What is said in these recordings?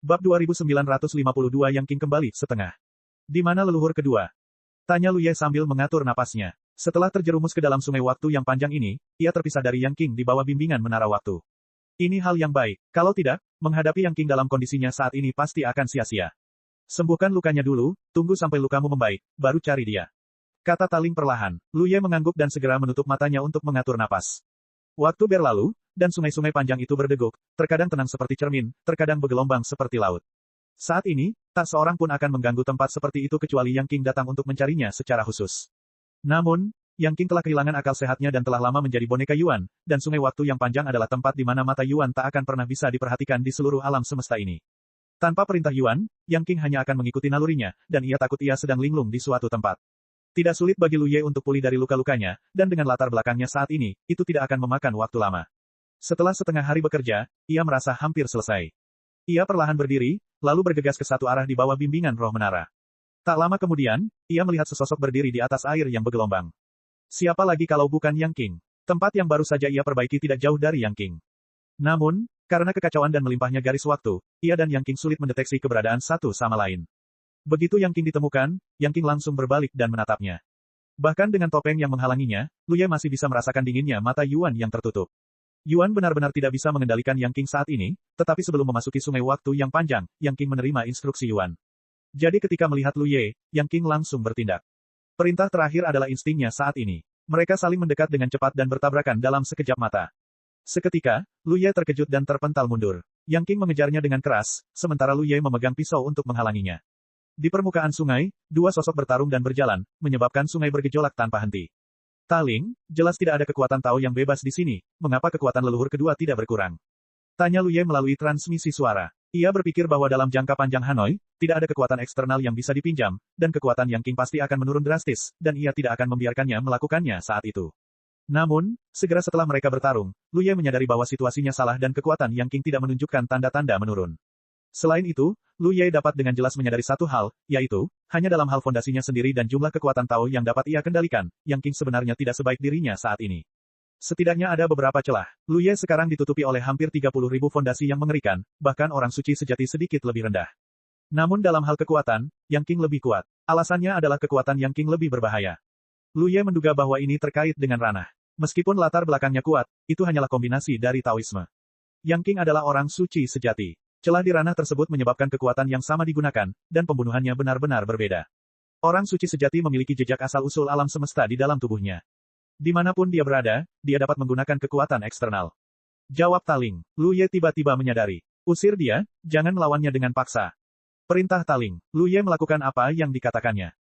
Bab 2952 Yang King kembali setengah. Di mana leluhur kedua? Tanya Luye sambil mengatur napasnya. Setelah terjerumus ke dalam sungai waktu yang panjang ini, ia terpisah dari Yang King di bawah bimbingan menara waktu. Ini hal yang baik. Kalau tidak, menghadapi Yang King dalam kondisinya saat ini pasti akan sia-sia. Sembuhkan lukanya dulu, tunggu sampai lukamu membaik, baru cari dia. Kata Taling perlahan. Luye mengangguk dan segera menutup matanya untuk mengatur napas. Waktu berlalu, dan sungai-sungai panjang itu berdeguk, terkadang tenang seperti cermin, terkadang bergelombang seperti laut. Saat ini, tak seorang pun akan mengganggu tempat seperti itu kecuali Yang King datang untuk mencarinya secara khusus. Namun, Yang King telah kehilangan akal sehatnya dan telah lama menjadi boneka Yuan, dan sungai waktu yang panjang adalah tempat di mana mata Yuan tak akan pernah bisa diperhatikan di seluruh alam semesta ini. Tanpa perintah Yuan, Yang King hanya akan mengikuti nalurinya, dan ia takut ia sedang linglung di suatu tempat. Tidak sulit bagi Luye untuk pulih dari luka-lukanya, dan dengan latar belakangnya saat ini, itu tidak akan memakan waktu lama. Setelah setengah hari bekerja, ia merasa hampir selesai. Ia perlahan berdiri, lalu bergegas ke satu arah di bawah bimbingan roh menara. Tak lama kemudian, ia melihat sesosok berdiri di atas air yang bergelombang. Siapa lagi kalau bukan Yang King? Tempat yang baru saja ia perbaiki tidak jauh dari Yang King. Namun, karena kekacauan dan melimpahnya garis waktu, ia dan Yang King sulit mendeteksi keberadaan satu sama lain. Begitu Yang King ditemukan, Yang King langsung berbalik dan menatapnya. Bahkan dengan topeng yang menghalanginya, Luye masih bisa merasakan dinginnya mata Yuan yang tertutup. Yuan benar-benar tidak bisa mengendalikan Yang King saat ini, tetapi sebelum memasuki sungai waktu yang panjang, Yang King menerima instruksi Yuan. Jadi ketika melihat Luye, Yang King langsung bertindak. Perintah terakhir adalah instingnya saat ini. Mereka saling mendekat dengan cepat dan bertabrakan dalam sekejap mata. Seketika, Luye terkejut dan terpental mundur. Yang King mengejarnya dengan keras, sementara Luye memegang pisau untuk menghalanginya. Di permukaan sungai, dua sosok bertarung dan berjalan, menyebabkan sungai bergejolak tanpa henti. Taling, jelas tidak ada kekuatan Tao yang bebas di sini, mengapa kekuatan leluhur kedua tidak berkurang? Tanya Luye melalui transmisi suara. Ia berpikir bahwa dalam jangka panjang Hanoi, tidak ada kekuatan eksternal yang bisa dipinjam, dan kekuatan Yang King pasti akan menurun drastis, dan ia tidak akan membiarkannya melakukannya saat itu. Namun, segera setelah mereka bertarung, Luye menyadari bahwa situasinya salah dan kekuatan Yang King tidak menunjukkan tanda-tanda menurun. Selain itu, Luye dapat dengan jelas menyadari satu hal, yaitu, hanya dalam hal fondasinya sendiri dan jumlah kekuatan Tao yang dapat ia kendalikan, Yang King sebenarnya tidak sebaik dirinya saat ini. Setidaknya ada beberapa celah. Luye sekarang ditutupi oleh hampir 30.000 fondasi yang mengerikan, bahkan orang suci sejati sedikit lebih rendah. Namun dalam hal kekuatan, Yang King lebih kuat. Alasannya adalah kekuatan Yang King lebih berbahaya. Luye menduga bahwa ini terkait dengan ranah. Meskipun latar belakangnya kuat, itu hanyalah kombinasi dari Taoisme. Yang King adalah orang suci sejati. Celah di ranah tersebut menyebabkan kekuatan yang sama digunakan, dan pembunuhannya benar-benar berbeda. Orang suci sejati memiliki jejak asal-usul alam semesta di dalam tubuhnya. Dimanapun dia berada, dia dapat menggunakan kekuatan eksternal. Jawab Taling. Luye tiba-tiba menyadari. Usir dia, jangan melawannya dengan paksa. Perintah Taling. Luye melakukan apa yang dikatakannya.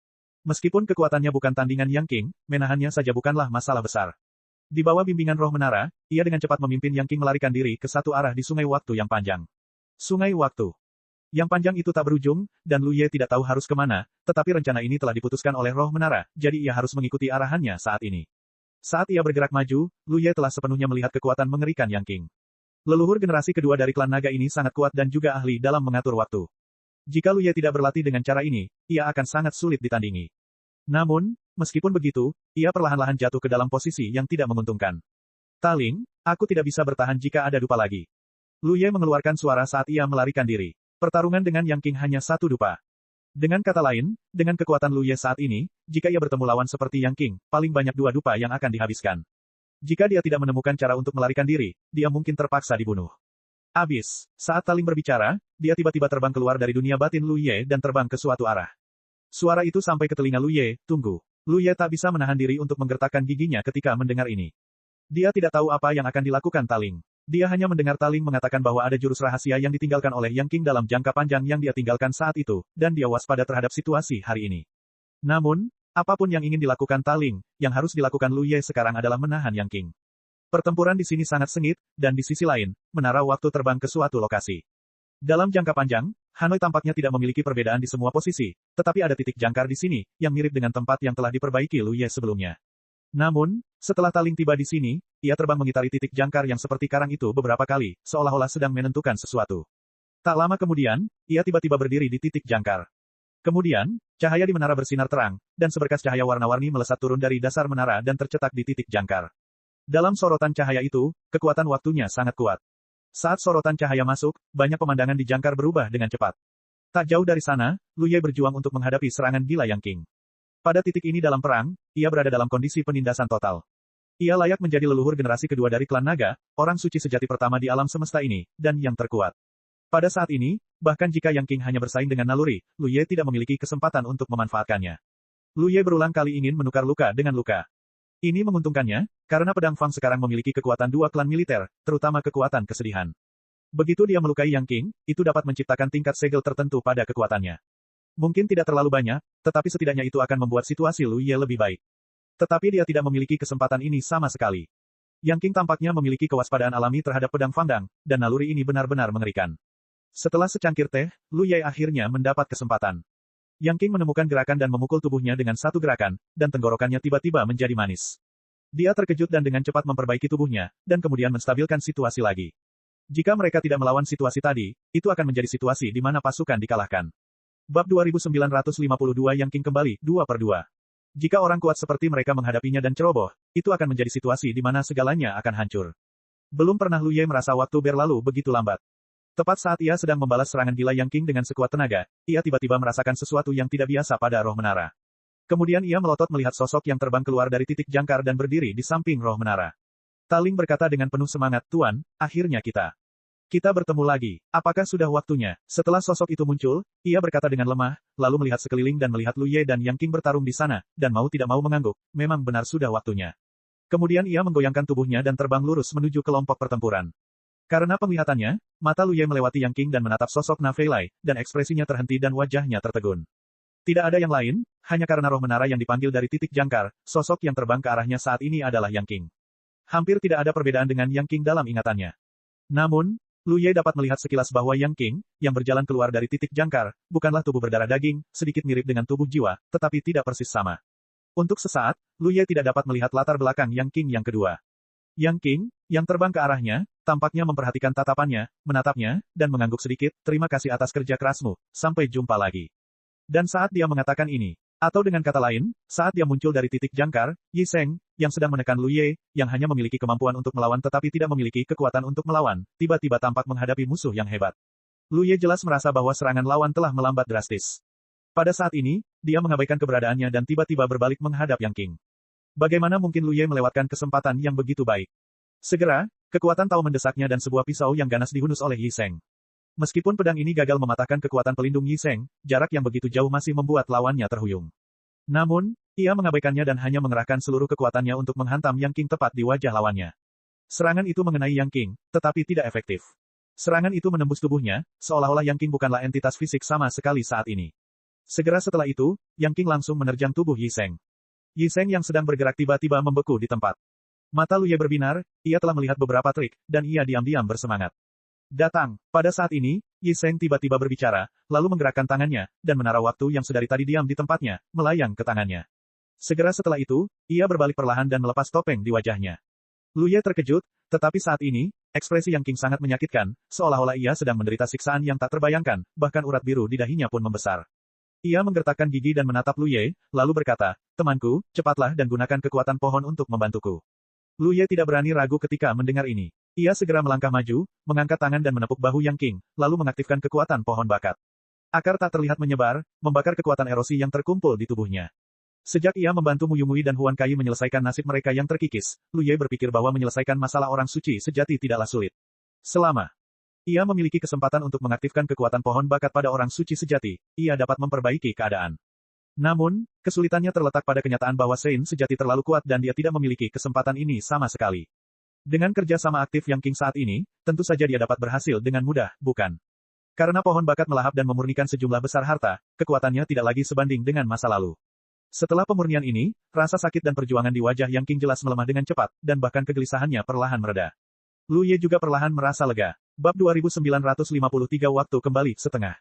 Meskipun kekuatannya bukan tandingan Yang King, menahannya saja bukanlah masalah besar. Di bawah bimbingan roh menara, ia dengan cepat memimpin Yang King melarikan diri ke satu arah di sungai waktu yang panjang. Sungai waktu yang panjang itu tak berujung, dan Luye tidak tahu harus kemana, tetapi rencana ini telah diputuskan oleh roh menara, jadi ia harus mengikuti arahannya saat ini. Saat ia bergerak maju, Luye telah sepenuhnya melihat kekuatan mengerikan Yang King. Leluhur generasi kedua dari klan naga ini sangat kuat dan juga ahli dalam mengatur waktu. Jika Luye tidak berlatih dengan cara ini, ia akan sangat sulit ditandingi. Namun, meskipun begitu, ia perlahan-lahan jatuh ke dalam posisi yang tidak menguntungkan. Taling, aku tidak bisa bertahan jika ada dupa lagi. Luye mengeluarkan suara saat ia melarikan diri. Pertarungan dengan Yang King hanya satu dupa. Dengan kata lain, dengan kekuatan Luye saat ini, jika ia bertemu lawan seperti Yang King, paling banyak dua dupa yang akan dihabiskan. Jika dia tidak menemukan cara untuk melarikan diri, dia mungkin terpaksa dibunuh. Abis, saat Taling berbicara, dia tiba-tiba terbang keluar dari dunia batin Luye dan terbang ke suatu arah. Suara itu sampai ke telinga Luye, tunggu. Luye tak bisa menahan diri untuk menggertakkan giginya ketika mendengar ini. Dia tidak tahu apa yang akan dilakukan Taling. Dia hanya mendengar Taling mengatakan bahwa ada jurus rahasia yang ditinggalkan oleh Yang King dalam jangka panjang yang dia tinggalkan saat itu, dan dia waspada terhadap situasi hari ini. Namun, apapun yang ingin dilakukan Taling, yang harus dilakukan Luye sekarang adalah menahan Yang King. Pertempuran di sini sangat sengit, dan di sisi lain, menara waktu terbang ke suatu lokasi. Dalam jangka panjang, Hanoi tampaknya tidak memiliki perbedaan di semua posisi, tetapi ada titik jangkar di sini, yang mirip dengan tempat yang telah diperbaiki Luye sebelumnya. Namun, setelah Taling tiba di sini, ia terbang mengitari titik jangkar yang seperti karang itu beberapa kali, seolah-olah sedang menentukan sesuatu. Tak lama kemudian, ia tiba-tiba berdiri di titik jangkar. Kemudian, cahaya di menara bersinar terang, dan seberkas cahaya warna-warni melesat turun dari dasar menara dan tercetak di titik jangkar. Dalam sorotan cahaya itu, kekuatan waktunya sangat kuat. Saat sorotan cahaya masuk, banyak pemandangan di jangkar berubah dengan cepat. Tak jauh dari sana, Lu Ye berjuang untuk menghadapi serangan gila Yang King. Pada titik ini dalam perang, ia berada dalam kondisi penindasan total. Ia layak menjadi leluhur generasi kedua dari klan naga, orang suci sejati pertama di alam semesta ini, dan yang terkuat. Pada saat ini, bahkan jika Yang King hanya bersaing dengan naluri, Lu Ye tidak memiliki kesempatan untuk memanfaatkannya. Lu Ye berulang kali ingin menukar luka dengan luka. Ini menguntungkannya, karena pedang Fang sekarang memiliki kekuatan dua klan militer, terutama kekuatan kesedihan. Begitu dia melukai Yang King, itu dapat menciptakan tingkat segel tertentu pada kekuatannya. Mungkin tidak terlalu banyak, tetapi setidaknya itu akan membuat situasi Lu Ye lebih baik. Tetapi dia tidak memiliki kesempatan ini sama sekali. Yang King tampaknya memiliki kewaspadaan alami terhadap pedang Fangdang, dan naluri ini benar-benar mengerikan. Setelah secangkir teh, Lu Ye akhirnya mendapat kesempatan. Yang King menemukan gerakan dan memukul tubuhnya dengan satu gerakan, dan tenggorokannya tiba-tiba menjadi manis. Dia terkejut dan dengan cepat memperbaiki tubuhnya, dan kemudian menstabilkan situasi lagi. Jika mereka tidak melawan situasi tadi, itu akan menjadi situasi di mana pasukan dikalahkan. Bab 2952 Yang King kembali, 2/2. Jika orang kuat seperti mereka menghadapinya dan ceroboh, itu akan menjadi situasi di mana segalanya akan hancur. Belum pernah Lu Ye merasa waktu berlalu begitu lambat. Tepat saat ia sedang membalas serangan gila Yang King dengan sekuat tenaga, ia tiba-tiba merasakan sesuatu yang tidak biasa pada roh menara. Kemudian ia melotot melihat sosok yang terbang keluar dari titik jangkar dan berdiri di samping roh menara. Taling berkata dengan penuh semangat, "Tuan, akhirnya kita bertemu lagi. Apakah sudah waktunya?" Setelah sosok itu muncul, ia berkata dengan lemah, lalu melihat sekeliling dan melihat Lu Ye dan Yang King bertarung di sana, dan mau tidak mau mengangguk, memang benar sudah waktunya. Kemudian ia menggoyangkan tubuhnya dan terbang lurus menuju kelompok pertempuran. Karena penglihatannya, mata Lu Ye melewati Yang King dan menatap sosok Na Fei Lai, dan ekspresinya terhenti dan wajahnya tertegun. Tidak ada yang lain, hanya karena roh menara yang dipanggil dari titik jangkar, sosok yang terbang ke arahnya saat ini adalah Yang King. Hampir tidak ada perbedaan dengan Yang King dalam ingatannya. Namun, Lu Ye dapat melihat sekilas bahwa Yang King, yang berjalan keluar dari titik jangkar, bukanlah tubuh berdarah daging, sedikit mirip dengan tubuh jiwa, tetapi tidak persis sama. Untuk sesaat, Lu Ye tidak dapat melihat latar belakang Yang King yang kedua. Yang King, yang terbang ke arahnya, tampaknya memperhatikan tatapannya, menatapnya, dan mengangguk sedikit, "Terima kasih atas kerja kerasmu, sampai jumpa lagi." Dan saat dia mengatakan ini, atau dengan kata lain, saat dia muncul dari titik jangkar, Yi Sheng, yang sedang menekan Lu Ye, yang hanya memiliki kemampuan untuk melawan tetapi tidak memiliki kekuatan untuk melawan, tiba-tiba tampak menghadapi musuh yang hebat. Lu Ye jelas merasa bahwa serangan lawan telah melambat drastis. Pada saat ini, dia mengabaikan keberadaannya dan tiba-tiba berbalik menghadap Yang King. Bagaimana mungkin Lu Ye melewatkan kesempatan yang begitu baik? Segera, kekuatan tahu mendesaknya dan sebuah pisau yang ganas dihunus oleh Yi Sheng. Meskipun pedang ini gagal mematahkan kekuatan pelindung Yi Sheng, jarak yang begitu jauh masih membuat lawannya terhuyung. Namun, ia mengabaikannya dan hanya mengerahkan seluruh kekuatannya untuk menghantam Yang King tepat di wajah lawannya. Serangan itu mengenai Yang King, tetapi tidak efektif. Serangan itu menembus tubuhnya, seolah-olah Yang King bukanlah entitas fisik sama sekali saat ini. Segera setelah itu, Yang King langsung menerjang tubuh Yi Sheng. Yi Sheng yang sedang bergerak tiba-tiba membeku di tempat. Mata Lu Ye berbinar, ia telah melihat beberapa trik, dan ia diam-diam bersemangat. Datang. Pada saat ini, Yi Sheng tiba-tiba berbicara, lalu menggerakkan tangannya, dan menara waktu yang sedari tadi diam di tempatnya, melayang ke tangannya. Segera setelah itu, ia berbalik perlahan dan melepas topeng di wajahnya. Lu Ye terkejut, tetapi saat ini, ekspresi Yang King sangat menyakitkan, seolah-olah ia sedang menderita siksaan yang tak terbayangkan, bahkan urat biru di dahinya pun membesar. Ia menggertakkan gigi dan menatap Lu Ye, lalu berkata, "Temanku, cepatlah dan gunakan kekuatan pohon untuk membantuku." Lu Ye tidak berani ragu ketika mendengar ini. Ia segera melangkah maju, mengangkat tangan dan menepuk bahu Yang King, lalu mengaktifkan kekuatan pohon bakat. Akar tak terlihat menyebar, membakar kekuatan erosi yang terkumpul di tubuhnya. Sejak ia membantu Mu Yumui dan Huan Kai menyelesaikan nasib mereka yang terkikis, Lu Ye berpikir bahwa menyelesaikan masalah orang suci sejati tidaklah sulit. Selama ia memiliki kesempatan untuk mengaktifkan kekuatan pohon bakat pada orang suci sejati, ia dapat memperbaiki keadaan. Namun, kesulitannya terletak pada kenyataan bahwa Sein sejati terlalu kuat dan dia tidak memiliki kesempatan ini sama sekali. Dengan kerja sama aktif Yang King saat ini, tentu saja dia dapat berhasil dengan mudah, bukan? Karena pohon bakat melahap dan memurnikan sejumlah besar harta, kekuatannya tidak lagi sebanding dengan masa lalu. Setelah pemurnian ini, rasa sakit dan perjuangan di wajah Yang King jelas melemah dengan cepat, dan bahkan kegelisahannya perlahan mereda. Lu Ye juga perlahan merasa lega. Bab 2953 waktu kembali setengah.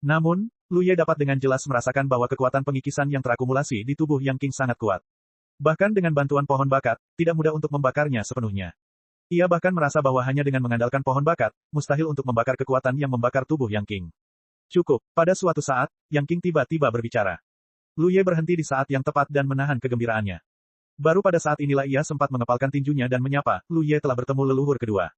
Namun, Lu Ye dapat dengan jelas merasakan bahwa kekuatan pengikisan yang terakumulasi di tubuh Yang King sangat kuat. Bahkan dengan bantuan pohon bakat, tidak mudah untuk membakarnya sepenuhnya. Ia bahkan merasa bahwa hanya dengan mengandalkan pohon bakat, mustahil untuk membakar kekuatan yang membakar tubuh Yang King. Cukup, pada suatu saat, Yang King tiba-tiba berbicara. Lu Ye berhenti di saat yang tepat dan menahan kegembiraannya. Baru pada saat inilah ia sempat mengepalkan tinjunya dan menyapa, Lu Ye telah bertemu leluhur kedua.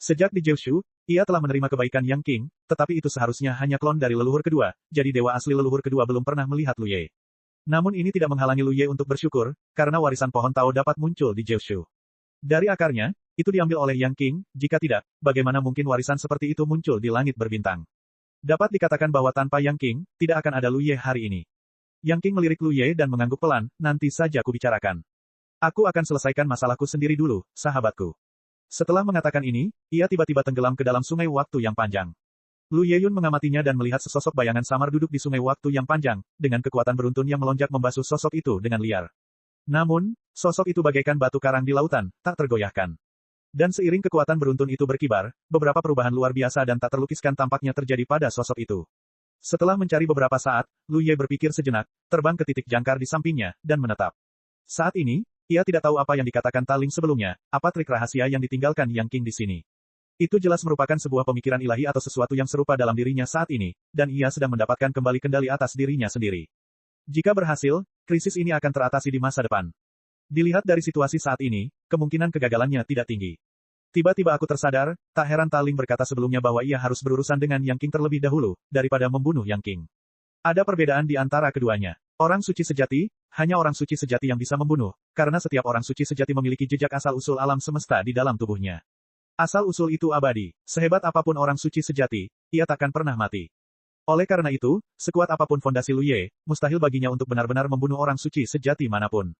Sejak di Jiushu, ia telah menerima kebaikan Yang Qing, tetapi itu seharusnya hanya klon dari leluhur kedua, jadi dewa asli leluhur kedua belum pernah melihat Lu Ye. Namun ini tidak menghalangi Lu Ye untuk bersyukur, karena warisan pohon Tao dapat muncul di Jiushu. Dari akarnya, itu diambil oleh Yang Qing, jika tidak, bagaimana mungkin warisan seperti itu muncul di langit berbintang? Dapat dikatakan bahwa tanpa Yang Qing, tidak akan ada Lu Ye hari ini. Yang Qing melirik Lu Ye dan mengangguk pelan, nanti saja kubicarakan. Aku akan selesaikan masalahku sendiri dulu, sahabatku. Setelah mengatakan ini, ia tiba-tiba tenggelam ke dalam sungai waktu yang panjang. Lu Yeyun mengamatinya dan melihat sesosok bayangan samar duduk di sungai waktu yang panjang, dengan kekuatan beruntun yang melonjak membasuh sosok itu dengan liar. Namun, sosok itu bagaikan batu karang di lautan, tak tergoyahkan. Dan seiring kekuatan beruntun itu berkibar, beberapa perubahan luar biasa dan tak terlukiskan tampaknya terjadi pada sosok itu. Setelah mencari beberapa saat, Lu Ye berpikir sejenak, terbang ke titik jangkar di sampingnya, dan menetap. Saat ini, ia tidak tahu apa yang dikatakan Taling sebelumnya, apa trik rahasia yang ditinggalkan Yang Qing di sini. Itu jelas merupakan sebuah pemikiran ilahi atau sesuatu yang serupa dalam dirinya saat ini, dan ia sedang mendapatkan kembali kendali atas dirinya sendiri. Jika berhasil, krisis ini akan teratasi di masa depan. Dilihat dari situasi saat ini, kemungkinan kegagalannya tidak tinggi. Tiba-tiba aku tersadar, tak heran Taling berkata sebelumnya bahwa ia harus berurusan dengan Yang Qing terlebih dahulu, daripada membunuh Yang Qing. Ada perbedaan di antara keduanya. Orang suci sejati, hanya orang suci sejati yang bisa membunuh, karena setiap orang suci sejati memiliki jejak asal-usul alam semesta di dalam tubuhnya. Asal-usul itu abadi, sehebat apapun orang suci sejati, ia takkan pernah mati. Oleh karena itu, sekuat apapun fondasi Lu Ye, mustahil baginya untuk benar-benar membunuh orang suci sejati manapun.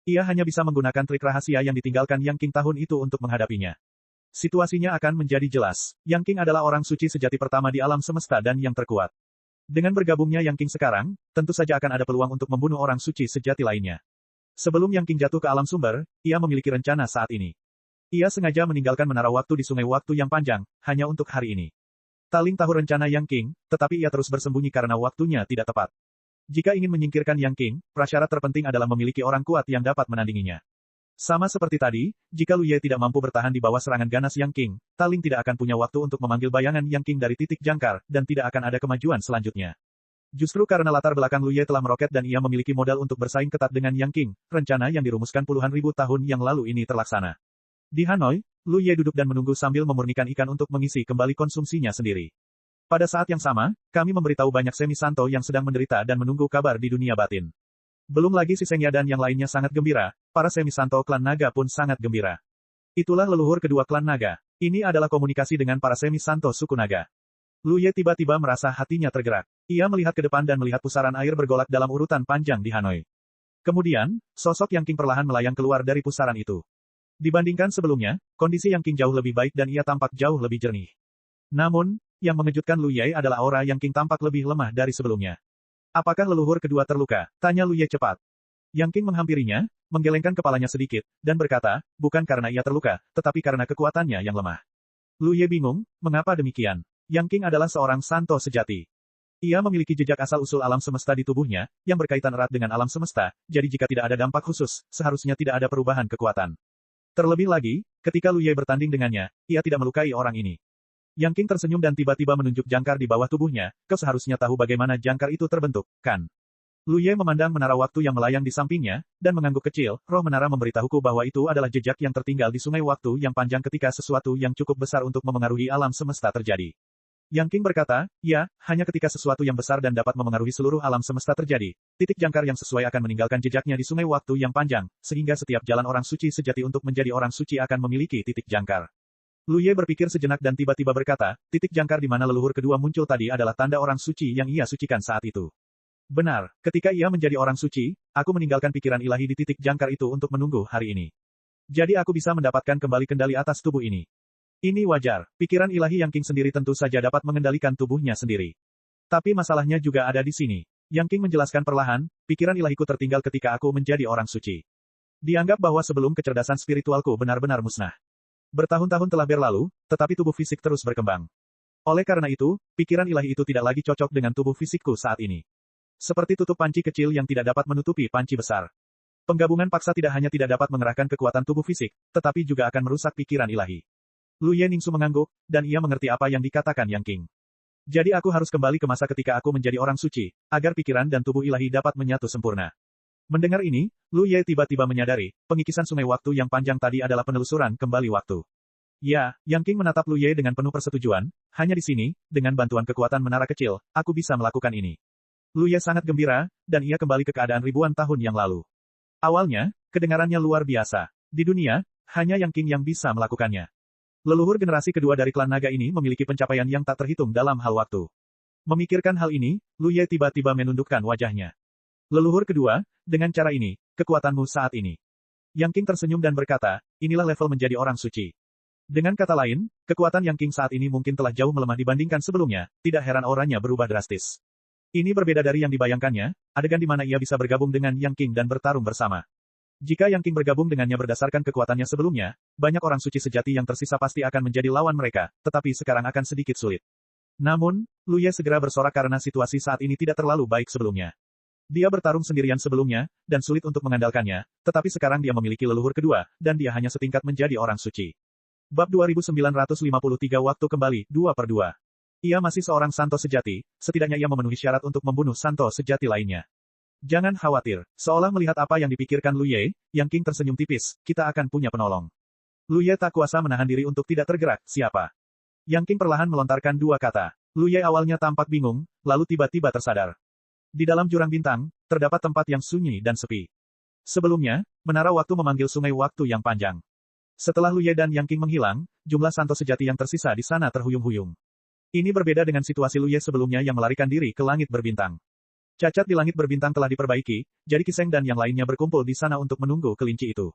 Ia hanya bisa menggunakan trik rahasia yang ditinggalkan Yang Qing tahun itu untuk menghadapinya. Situasinya akan menjadi jelas. Yang Qing adalah orang suci sejati pertama di alam semesta dan yang terkuat. Dengan bergabungnya Yang Qing sekarang, tentu saja akan ada peluang untuk membunuh orang suci sejati lainnya. Sebelum Yang Qing jatuh ke alam sumber, ia memiliki rencana saat ini. Ia sengaja meninggalkan menara waktu di sungai waktu yang panjang, hanya untuk hari ini. Taling tahu rencana Yang Qing, tetapi ia terus bersembunyi karena waktunya tidak tepat. Jika ingin menyingkirkan Yang Qing, prasyarat terpenting adalah memiliki orang kuat yang dapat menandinginya. Sama seperti tadi, jika Lu Ye tidak mampu bertahan di bawah serangan ganas Yang Qing, Taling tidak akan punya waktu untuk memanggil bayangan Yang Qing dari titik jangkar, dan tidak akan ada kemajuan selanjutnya. Justru karena latar belakang Lu Ye telah meroket dan ia memiliki modal untuk bersaing ketat dengan Yang Qing, rencana yang dirumuskan puluhan ribu tahun yang lalu ini terlaksana. Di Hanoi, Lu Ye duduk dan menunggu sambil memurnikan ikan untuk mengisi kembali konsumsinya sendiri. Pada saat yang sama, kami memberitahu banyak Semi Santo yang sedang menderita dan menunggu kabar di dunia batin. Belum lagi si Sengya dan yang lainnya sangat gembira, para Semi Santo klan naga pun sangat gembira. Itulah leluhur kedua klan naga. Ini adalah komunikasi dengan para Semi Santo suku naga. Lu Ye tiba-tiba merasa hatinya tergerak. Ia melihat ke depan dan melihat pusaran air bergolak dalam urutan panjang di Hanoi. Kemudian, sosok Yang Qing perlahan melayang keluar dari pusaran itu. Dibandingkan sebelumnya, kondisi Yang Qing jauh lebih baik dan ia tampak jauh lebih jernih. Namun, yang mengejutkan Lu Ye adalah aura Yang Qing tampak lebih lemah dari sebelumnya. Apakah leluhur kedua terluka? Tanya Lu Ye cepat. Yang Qing menghampirinya, menggelengkan kepalanya sedikit, dan berkata, bukan karena ia terluka, tetapi karena kekuatannya yang lemah. Lu Ye bingung, mengapa demikian? Yang Qing adalah seorang santo sejati. Ia memiliki jejak asal-usul alam semesta di tubuhnya, yang berkaitan erat dengan alam semesta, jadi jika tidak ada dampak khusus, seharusnya tidak ada perubahan kekuatan. Terlebih lagi, ketika Lu Ye bertanding dengannya, ia tidak melukai orang ini. Yang Qing tersenyum dan tiba-tiba menunjuk jangkar di bawah tubuhnya, kau seharusnya tahu bagaimana jangkar itu terbentuk, kan? Lu Ye memandang menara waktu yang melayang di sampingnya, dan mengangguk kecil, roh menara memberitahuku bahwa itu adalah jejak yang tertinggal di sungai waktu yang panjang ketika sesuatu yang cukup besar untuk memengaruhi alam semesta terjadi. Yang Qing berkata, ya, hanya ketika sesuatu yang besar dan dapat memengaruhi seluruh alam semesta terjadi, titik jangkar yang sesuai akan meninggalkan jejaknya di sungai waktu yang panjang, sehingga setiap jalan orang suci sejati untuk menjadi orang suci akan memiliki titik jangkar. Lu Ye berpikir sejenak dan tiba-tiba berkata, titik jangkar di mana leluhur kedua muncul tadi adalah tanda orang suci yang ia sucikan saat itu. Benar, ketika ia menjadi orang suci, aku meninggalkan pikiran ilahi di titik jangkar itu untuk menunggu hari ini. Jadi aku bisa mendapatkan kembali kendali atas tubuh ini. Ini wajar, pikiran ilahi Yang Qing sendiri tentu saja dapat mengendalikan tubuhnya sendiri. Tapi masalahnya juga ada di sini. Yang Qing menjelaskan perlahan, pikiran ilahiku tertinggal ketika aku menjadi orang suci. Dianggap bahwa sebelum kecerdasan spiritualku benar-benar musnah. Bertahun-tahun telah berlalu, tetapi tubuh fisik terus berkembang. Oleh karena itu, pikiran ilahi itu tidak lagi cocok dengan tubuh fisikku saat ini. Seperti tutup panci kecil yang tidak dapat menutupi panci besar. Penggabungan paksa tidak hanya tidak dapat mengerahkan kekuatan tubuh fisik, tetapi juga akan merusak pikiran ilahi. Lu Ye Ningsu mengangguk, dan ia mengerti apa yang dikatakan Yang Qing. Jadi aku harus kembali ke masa ketika aku menjadi orang suci, agar pikiran dan tubuh ilahi dapat menyatu sempurna. Mendengar ini, Lu Ye tiba-tiba menyadari, pengikisan sungai waktu yang panjang tadi adalah penelusuran kembali waktu. Ya, Yang King menatap Lu Ye dengan penuh persetujuan, hanya di sini, dengan bantuan kekuatan menara kecil, aku bisa melakukan ini. Lu Ye sangat gembira, dan ia kembali ke keadaan ribuan tahun yang lalu. Awalnya, kedengarannya luar biasa. Di dunia, hanya Yang King yang bisa melakukannya. Leluhur generasi kedua dari klan naga ini memiliki pencapaian yang tak terhitung dalam hal waktu. Memikirkan hal ini, Lu Ye tiba-tiba menundukkan wajahnya. Leluhur kedua, dengan cara ini, kekuatanmu saat ini. Yang King tersenyum dan berkata, inilah level menjadi orang suci. Dengan kata lain, kekuatan Yang King saat ini mungkin telah jauh melemah dibandingkan sebelumnya, tidak heran auranya berubah drastis. Ini berbeda dari yang dibayangkannya, adegan di mana ia bisa bergabung dengan Yang King dan bertarung bersama. Jika Yang King bergabung dengannya berdasarkan kekuatannya sebelumnya, banyak orang suci sejati yang tersisa pasti akan menjadi lawan mereka, tetapi sekarang akan sedikit sulit. Namun, Lu Ye segera bersorak karena situasi saat ini tidak terlalu baik sebelumnya. Dia bertarung sendirian sebelumnya, dan sulit untuk mengandalkannya, tetapi sekarang dia memiliki leluhur kedua, dan dia hanya setingkat menjadi orang suci. Bab 2953 waktu kembali, 2/2. Ia masih seorang Santo sejati, setidaknya ia memenuhi syarat untuk membunuh Santo sejati lainnya. Jangan khawatir, seolah melihat apa yang dipikirkan Lu Ye, Yang King tersenyum tipis, kita akan punya penolong. Lu Ye tak kuasa menahan diri untuk tidak tergerak, siapa? Yang King perlahan melontarkan dua kata. Lu Ye awalnya tampak bingung, lalu tiba-tiba tersadar. Di dalam jurang bintang, terdapat tempat yang sunyi dan sepi. Sebelumnya, menara waktu memanggil sungai waktu yang panjang. Setelah Lu Ye dan Yang King menghilang, jumlah Santo sejati yang tersisa di sana terhuyung-huyung. Ini berbeda dengan situasi Lu Ye sebelumnya yang melarikan diri ke langit berbintang. Cacat di langit berbintang telah diperbaiki, jadi Qi dan yang lainnya berkumpul di sana untuk menunggu kelinci itu.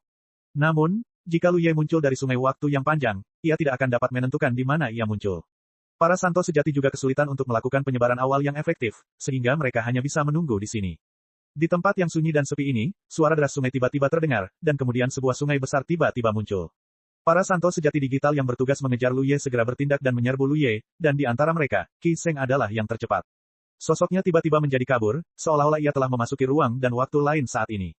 Namun, jika Lu Ye muncul dari sungai waktu yang panjang, ia tidak akan dapat menentukan di mana ia muncul. Para Santo sejati juga kesulitan untuk melakukan penyebaran awal yang efektif, sehingga mereka hanya bisa menunggu di sini. Di tempat yang sunyi dan sepi ini, suara deras sungai tiba-tiba terdengar, dan kemudian sebuah sungai besar tiba-tiba muncul. Para Santo sejati digital yang bertugas mengejar Lu Ye segera bertindak dan menyerbu Lu Ye, dan di antara mereka, Qi Sheng adalah yang tercepat. Sosoknya tiba-tiba menjadi kabur, seolah-olah ia telah memasuki ruang dan waktu lain saat ini.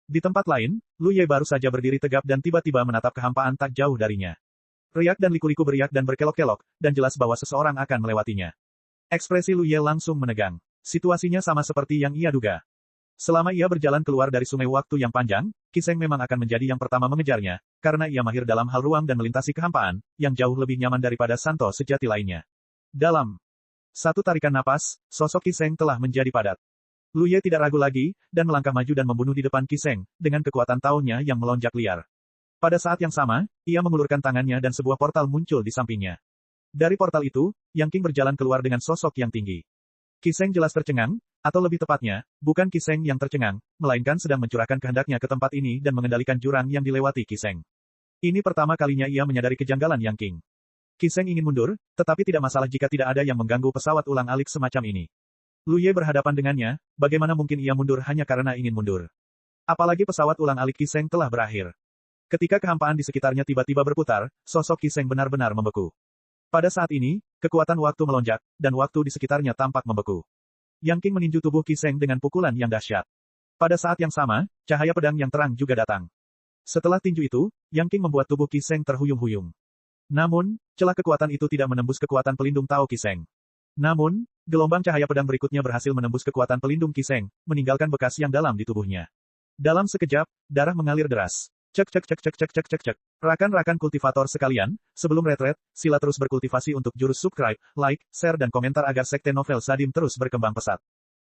Di tempat lain, Lu Ye baru saja berdiri tegap dan tiba-tiba menatap kehampaan tak jauh darinya. Riak dan liku-liku beriak dan berkelok-kelok, dan jelas bahwa seseorang akan melewatinya. Ekspresi Lu Ye langsung menegang. Situasinya sama seperti yang ia duga. Selama ia berjalan keluar dari sungai waktu yang panjang, Qi Sheng memang akan menjadi yang pertama mengejarnya, karena ia mahir dalam hal ruang dan melintasi kehampaan, yang jauh lebih nyaman daripada Santo sejati lainnya. Dalam satu tarikan napas, sosok Qi Sheng telah menjadi padat. Lu Ye tidak ragu lagi, dan melangkah maju dan membunuh di depan Qi Sheng, dengan kekuatan taunya yang melonjak liar. Pada saat yang sama, ia mengulurkan tangannya dan sebuah portal muncul di sampingnya. Dari portal itu, Yang King berjalan keluar dengan sosok yang tinggi. Qi Sheng jelas tercengang, atau lebih tepatnya, bukan Qi Sheng yang tercengang, melainkan sedang mencurahkan kehendaknya ke tempat ini dan mengendalikan jurang yang dilewati Qi Sheng. Ini pertama kalinya ia menyadari kejanggalan Yang King. Qi Sheng ingin mundur, tetapi tidak masalah jika tidak ada yang mengganggu pesawat ulang-alik semacam ini. Lu Ye berhadapan dengannya, bagaimana mungkin ia mundur hanya karena ingin mundur? Apalagi pesawat ulang-alik Qi Sheng telah berakhir. Ketika kehampaan di sekitarnya tiba-tiba berputar, sosok Qi Sheng benar-benar membeku. Pada saat ini, kekuatan waktu melonjak, dan waktu di sekitarnya tampak membeku. Yang King meninju tubuh Qi Sheng dengan pukulan yang dahsyat. Pada saat yang sama, cahaya pedang yang terang juga datang. Setelah tinju itu, Yang King membuat tubuh Qi Sheng terhuyung-huyung. Namun, celah kekuatan itu tidak menembus kekuatan pelindung Tao Qi Sheng. Namun, gelombang cahaya pedang berikutnya berhasil menembus kekuatan pelindung Qi Sheng, meninggalkan bekas yang dalam di tubuhnya. Dalam sekejap, darah mengalir deras. Cek cek cek cek cek cek cek cek. Rakan-rakan kultivator sekalian, sebelum retret, sila terus berkultivasi untuk jurus subscribe, like, share dan komentar agar sekte novel Sadim terus berkembang pesat.